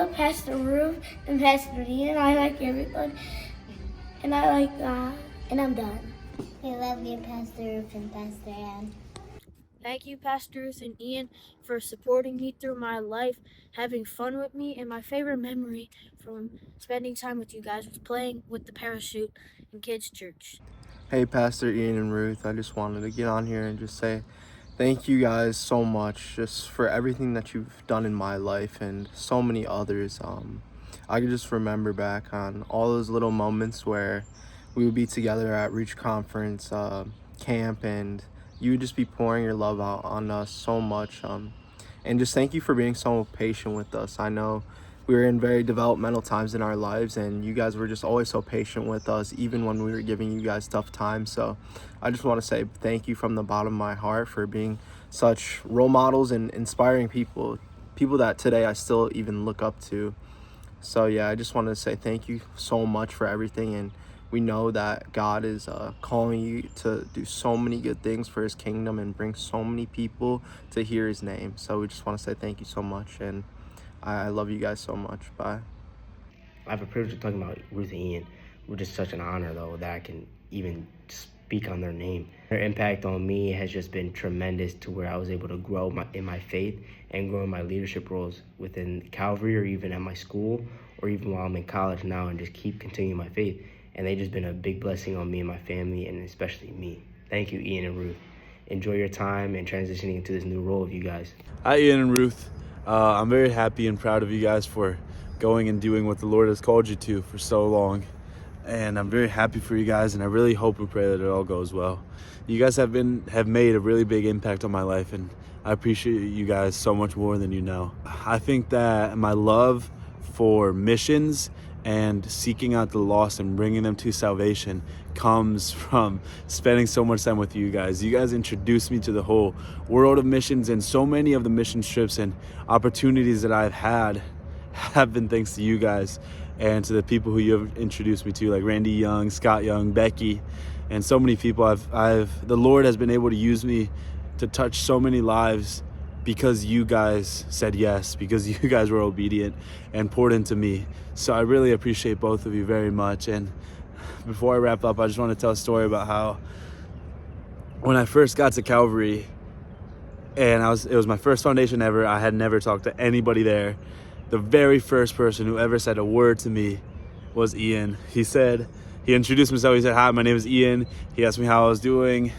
love Pastor Ruth and Pastor Ian. I like everyone. And I like God. And I'm done. I love you, Pastor Ruth and Pastor Ann. Thank you, Pastors and Ian, for supporting me through my life, having fun with me, and my favorite memory from spending time with you guys was playing with the parachute in kids' church. Hey, Pastor Ian and Ruth, I just wanted to get on here and just say thank you guys so much just for everything that you've done in my life and so many others. I can just remember back on all those little moments where we would be together at Reach Conference camp, and you would just be pouring your love out on us so much. And just thank you for being so patient with us. I know we were in very developmental times in our lives, and you guys were just always so patient with us, even when we were giving you guys tough times. So I just want to say thank you from the bottom of my heart for being such role models and inspiring people that today I still even look up to. So yeah, I just wanted to say thank you so much for everything, and we know that God is calling you to do so many good things for his kingdom and bring so many people to hear his name. So we just want to say thank you so much, and I love you guys so much. Bye. I have a privilege of talking about Ruth and Ian. We're just such an honor, though, that I can even speak on their name. Their impact on me has just been tremendous, to where I was able to grow in my faith and grow in my leadership roles within Calvary, or even at my school, or even while I'm in college now, and just keep continuing my faith. And they've just been a big blessing on me and my family, and especially me. Thank you, Ian and Ruth. Enjoy your time and transitioning into this new role of you guys. Hi, Ian and Ruth. I'm very happy and proud of you guys for going and doing what the Lord has called you to for so long. And I'm very happy for you guys, and I really hope and pray that it all goes well. You guys have made a really big impact on my life, and I appreciate you guys so much more than you know. I think that my love for missions and seeking out the lost and bringing them to salvation comes from spending so much time with you guys. You guys introduced me to the whole world of missions, and so many of the mission trips and opportunities that I've had have been thanks to you guys and to the people who you have introduced me to, like Randy Young, Scott Young, Becky, and so many people. The Lord has been able to use me to touch so many lives because you guys said yes, because you guys were obedient and poured into me. So I really appreciate both of you very much. And before I wrap up, I just want to tell a story about how when I first got to Calvary, and it was my first foundation ever, I had never talked to anybody there. The very first person who ever said a word to me was Ian. He introduced himself. He said, "Hi, my name is Ian." He asked me how I was doing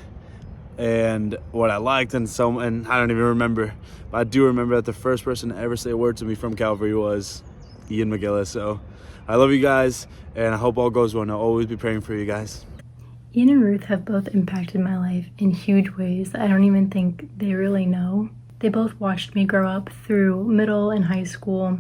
and what I liked, and I don't even remember, but I do remember that the first person to ever say a word to me from Calvary was Ian McGillis. So I love you guys, and I hope all goes well, and I'll always be praying for you guys. Ian and Ruth have both impacted my life in huge ways that I don't even think they really know. They both watched me grow up through middle and high school,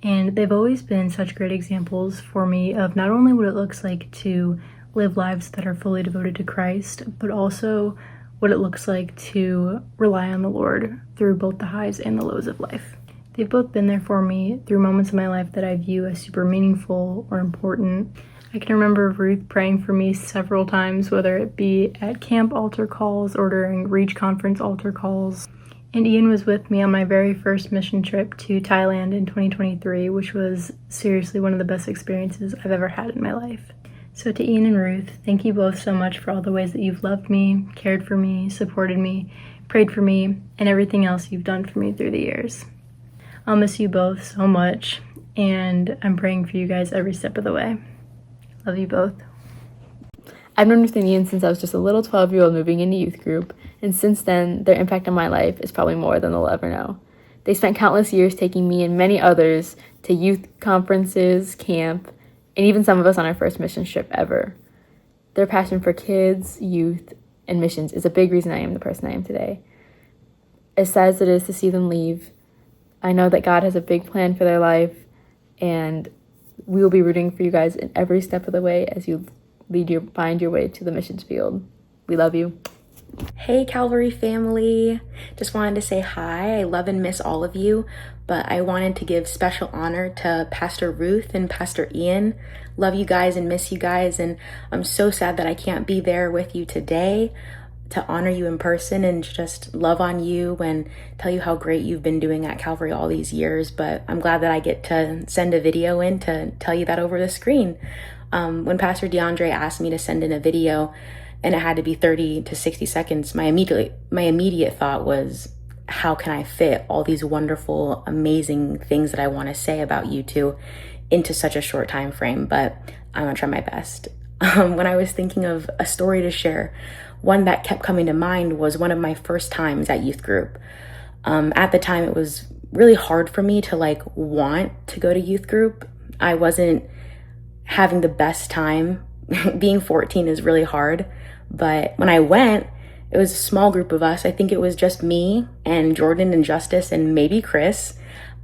and they've always been such great examples for me of not only what it looks like to live lives that are fully devoted to Christ, but also what it looks like to rely on the Lord through both the highs and the lows of life. They've both been there for me through moments of my life that I view as super meaningful or important. I can remember Ruth praying for me several times, whether it be at camp altar calls or during Reach Conference altar calls. And Ian was with me on my very first mission trip to Thailand in 2023, which was seriously one of the best experiences I've ever had in my life. So to Ian and Ruth, thank you both so much for all the ways that you've loved me, cared for me, supported me, prayed for me, and everything else you've done for me through the years. I'll miss you both so much, and I'm praying for you guys every step of the way. Love you both. I've known Ruth and Ian since I was just a little 12-year-old moving into youth group, and since then, their impact on my life is probably more than they'll ever know. They spent countless years taking me and many others to youth conferences, camp, and even some of us on our first mission trip ever. Their passion for kids, youth, and missions is a big reason I am the person I am today. As sad as it is to see them leave, I know that God has a big plan for their life, and we will be rooting for you guys in every step of the way as you find your way to the missions field. We love you. Hey Calvary family, just wanted to say hi. I love and miss all of you, but I wanted to give special honor to Pastor Ruth and Pastor Ian. Love you guys and miss you guys, and I'm so sad that I can't be there with you today to honor you in person and just love on you and tell you how great you've been doing at Calvary all these years. But I'm glad that I get to send a video in to tell you that over the screen. When Pastor DeAndre asked me to send in a video and it had to be 30 to 60 seconds, my immediate thought was, how can I fit all these wonderful, amazing things that I want to say about you two into such a short time frame? But I'm gonna try my best. When I was thinking of a story to share, one that kept coming to mind was one of my first times at youth group. At the time, it was really hard for me to want to go to youth group. I wasn't having the best time. Being 14 is really hard. But when I went, it was a small group of us. I think it was just me and Jordan and Justice and maybe Chris.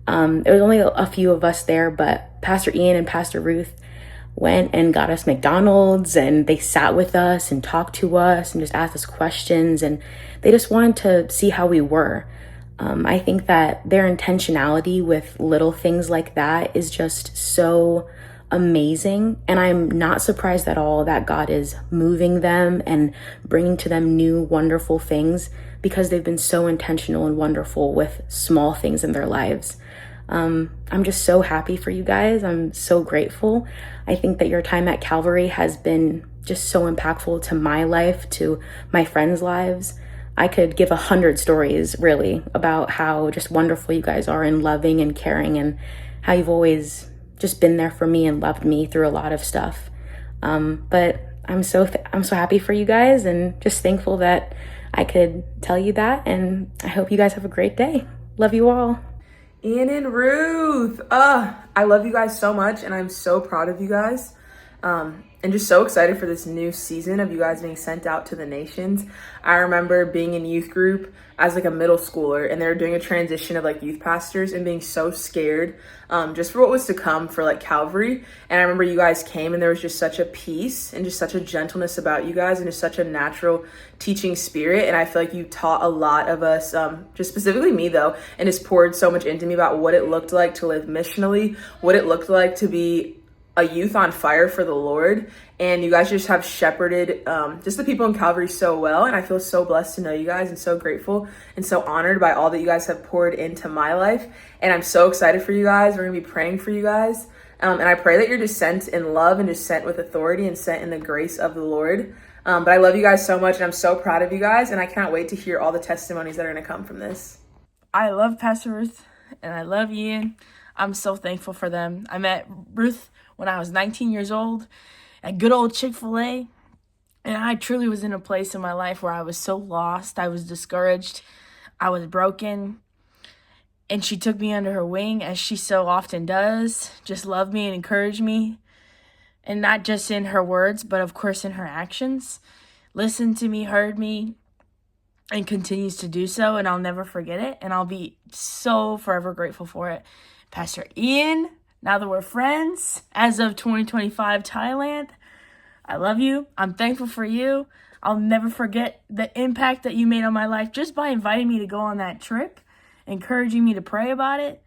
It was only a few of us there, but Pastor Ian and Pastor Ruth went and got us McDonald's, and they sat with us and talked to us and just asked us questions, and they just wanted to see how we were. I think that their intentionality with little things like that is just so amazing, and I'm not surprised at all that God is moving them and bringing to them new wonderful things, because they've been so intentional and wonderful with small things in their lives. I'm just so happy for you guys. I'm so grateful. I think that your time at Calvary has been just so impactful to my life, to my friends' lives. I could give 100 stories really about how just wonderful you guys are and loving and caring, and how you've always just been there for me and loved me through a lot of stuff. But I'm so happy for you guys, and just thankful that I could tell you that, and I hope you guys have a great day. Love you all. Ian and Ruth, I love you guys so much, and I'm so proud of you guys, and just so excited for this new season of you guys being sent out to the nations. I remember being in youth group as a middle schooler, and they were doing a transition of youth pastors, and being so scared just for what was to come for Calvary. And I remember you guys came, and there was just such a peace and just such a gentleness about you guys, and just such a natural teaching spirit. And I feel like you taught a lot of us, just specifically me though, and just poured so much into me about what it looked like to live missionally, what it looked like to be a youth on fire for the Lord. And you guys just have shepherded just the people in Calvary so well, and I feel so blessed to know you guys, and so grateful and so honored by all that you guys have poured into my life. And I'm so excited for you guys. We're gonna be praying for you guys, and I pray that you're just sent in love and just sent with authority and sent in the grace of the Lord. But I love you guys so much, and I'm so proud of you guys, and I can't wait to hear all the testimonies that are gonna come from this. I love Pastor Ruth, and I love Ian. I'm so thankful for them. I met Ruth when I was 19 years old at good old Chick-fil-A, and I truly was in a place in my life where I was so lost. I was discouraged. I was broken, and she took me under her wing, as she so often does, just loved me and encouraged me, and not just in her words, but of course in her actions. Listened to me, heard me, and continues to do so, and I'll never forget it, and I'll be so forever grateful for it. Pastor Ian, now that we're friends, as of 2025 Thailand, I love you. I'm thankful for you. I'll never forget the impact that you made on my life just by inviting me to go on that trip, encouraging me to pray about it.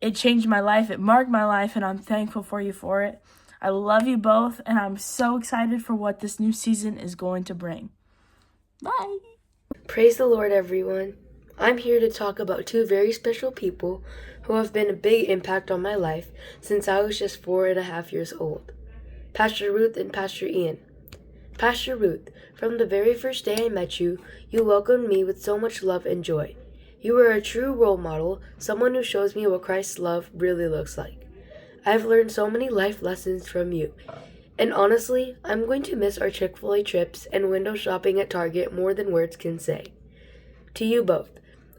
It changed my life. It marked my life, and I'm thankful for you for it. I love you both, and I'm so excited for what this new season is going to bring. Bye. Praise the Lord, everyone. I'm here to talk about two very special people who have been a big impact on my life since I was just 4.5 years old. Pastor Ruth and Pastor Ian. Pastor Ruth, from the very first day I met you, you welcomed me with so much love and joy. You are a true role model, someone who shows me what Christ's love really looks like. I've learned so many life lessons from you. And honestly, I'm going to miss our Chick-fil-A trips and window shopping at Target more than words can say. To you both,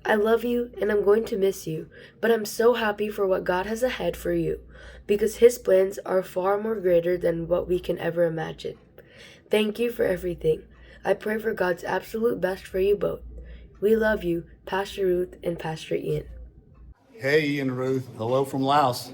I love you and I'm going to miss you, but I'm so happy for what God has ahead for you, because His plans are far more greater than what we can ever imagine. Thank you for everything. I pray for God's absolute best for you both. We love you, Pastor Ruth and Pastor Ian. Hey, Ian and Ruth. Hello from Laos.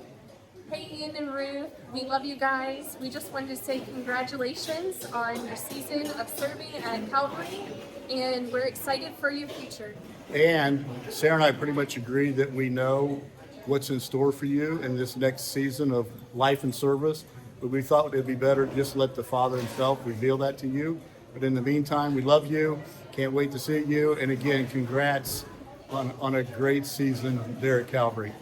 Hey Ian and Ruth, we love you guys. We just wanted to say congratulations on your season of serving at Calvary, and we're excited for your future. And Sarah and I pretty much agree that we know what's in store for you in this next season of life and service, but we thought it'd be better just let the Father Himself reveal that to you. But in the meantime, we love you. Can't wait to see you. And again, congrats on a great season there at Calvary.